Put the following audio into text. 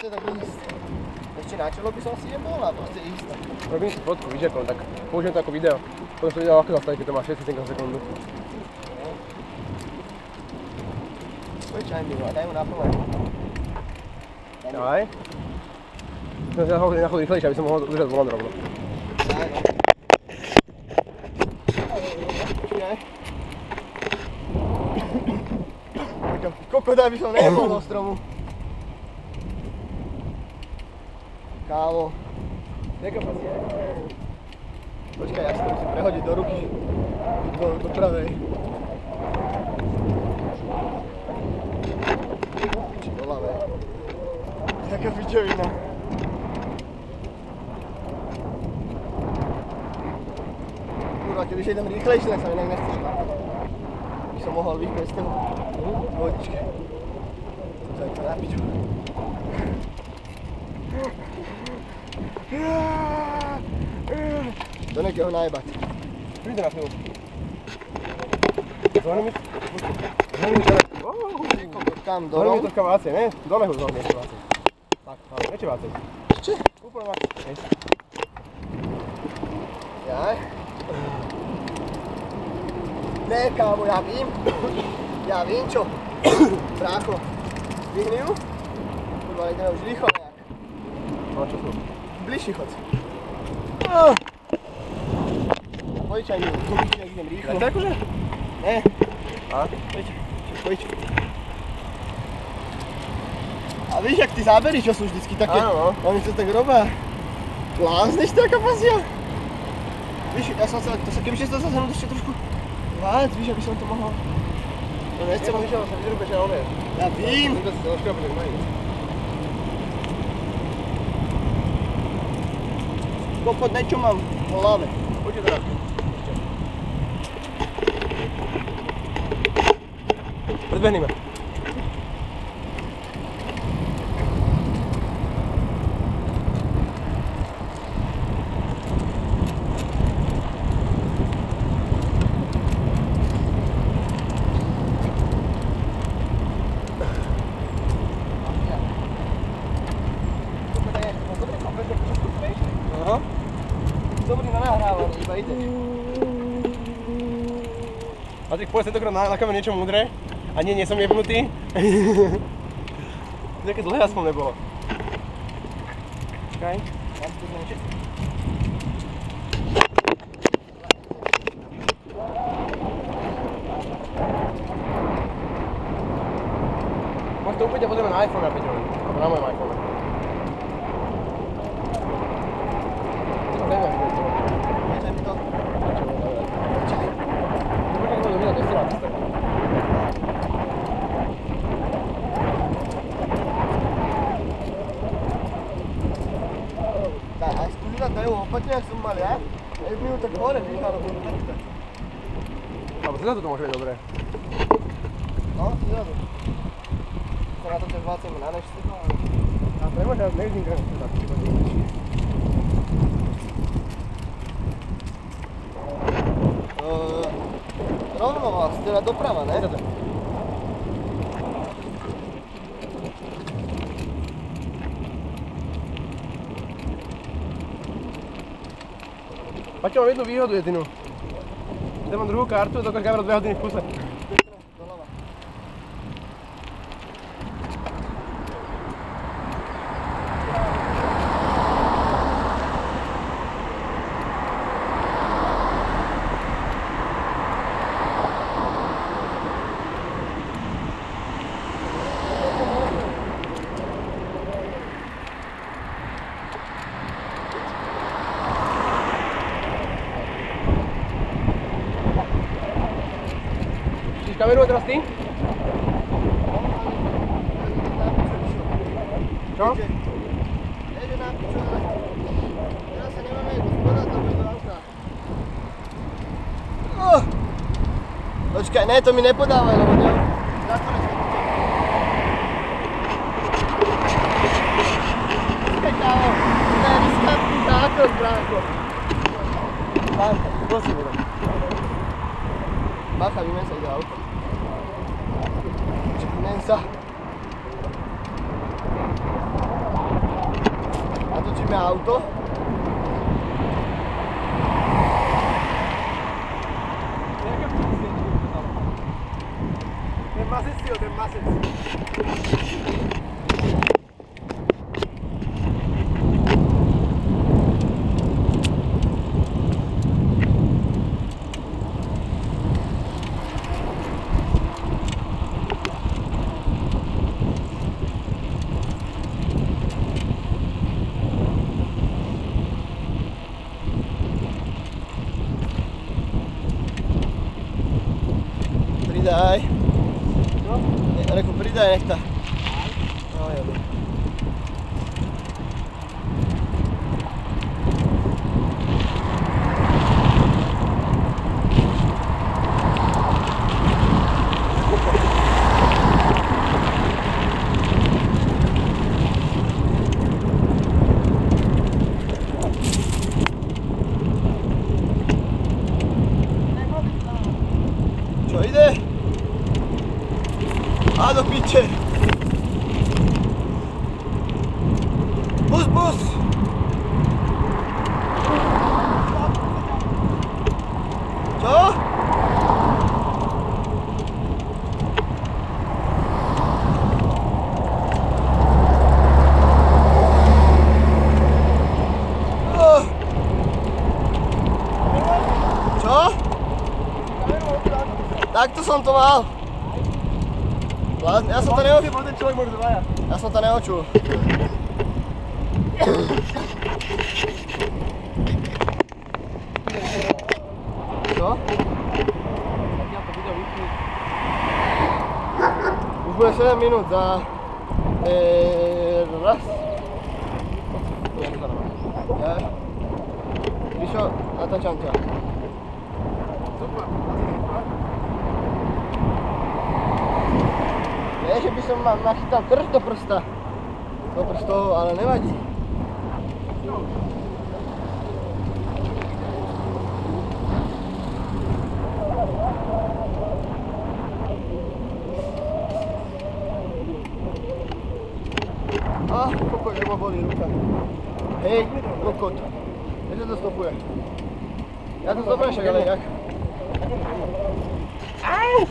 proste tak ísť. Ešte na čelo by som si nebol a proste ísť. Robím si fotku, víš ako, tak použijem to ako video. Potom som videl, ako zastaviť, keď to má 6 sekundu. Počkaj mi ho a daj mu na plné. Daj. Som si na chod rýchlejšie, aby som mohol udržať volant rovno. Daj no. Počkaj. Kokoda by som nebol do stromu. Kámo. Nekapacie. Počkaj, ja si to musím prehodiť do ruky. Do pravej. Či do ľavej. Taká pičovina. Kurva, keď už idem rýchlejšie, tak sa mi inak nechce šmať. By som mohol vyjsť bez toho vodičke. Som sa to napiču. Do nekého najebať. Príde na chvíľu. Zohne mi... Kam, do Zohne mi rohu? troška vácej, ne? Do lehu zohne ešte vácej. Tak, ešte vácej. Ešte? Úplne vácej. Jaj. Ne, kámo, ja vím. Ja vím čo. Brácho. Vyhni ju? Kurva, ideme už rýchlo nejak. No čo sú? Bližší chod. Poďčaj mi, nech idem rýchlo. Nechce akože? Ne. A? Poď. A víš, jak ty zábery, čo sú vždycky také? Áno. Oni to tak robia. Lázneš taká pasia? Víš, ja som sa, kebyže to zase ešte trošku vác, víš, aby som to mohol. No nechcem, Víš, ale sa vyrúbeš a on je. ja vím. Nikto si to oškrape, tak mají. Kopot, nečo mám v hlave. Poďte teda. Predbehnime. Aha. Dobrý na nahrávanie, iba ide. Patrik, povedz tentokrát na kameru niečo múdre. A nie som jebnutý. Nejaké dlhé aspoň nebolo. Čakaj. Mám tu niečo. Môžeš to úplne pozrieme na iPhone, Peťovi. Alebo na mojom iPhone. Počkaj mi to. Počkaj. Tak, a skúsi dať dajú opačne, jak som mal ja. Jebni ju tak hore, víš, ale budu takto. Alebo zrazu to môže byť dobré. No, zrazu. Sa na to ťa zvlácame na nešce, ale... A premožná nevidím krásne tak. Rovno vás, teda doprava, ne? Paťo, mám jednu výhodu jedinú. Ja mám druhú kartu, dokážem kamerať 2 hodiny v kuse. Doľava. Kameru a teraz ty? Čo? Ježe na piču, ale... Teraz sa nemáme gospodať, to bude do auta. Počkaj, ne, to mi nepodávaj, lebo ne... Zatvorím sa. Počkaj, kámo, to je riskantný zákon, brácho. Pánka, prosím, jedom. Bacha, vymen sa, ide auto. Vymen sa. Vidíme auto. Ten mazec, jo, ten mazec. Pridaj. Reku, pridaj, nech tá. No, jaду. Čo ide? A do piče! Bus, bus! Čo? Čo? Takto som to mal. Ja som to Ja som to neočul. Čo? Už bude 7 minút za... raz. Ja. Prišo, natáčam ťa. Nie, že by som nachytal krv do prsta. Do prstov, ale nevadí. Kokot, že ma bolí ruka. Hej, kokot. Kde to stopuje? Ja to zoberiem však, ale jak? Au!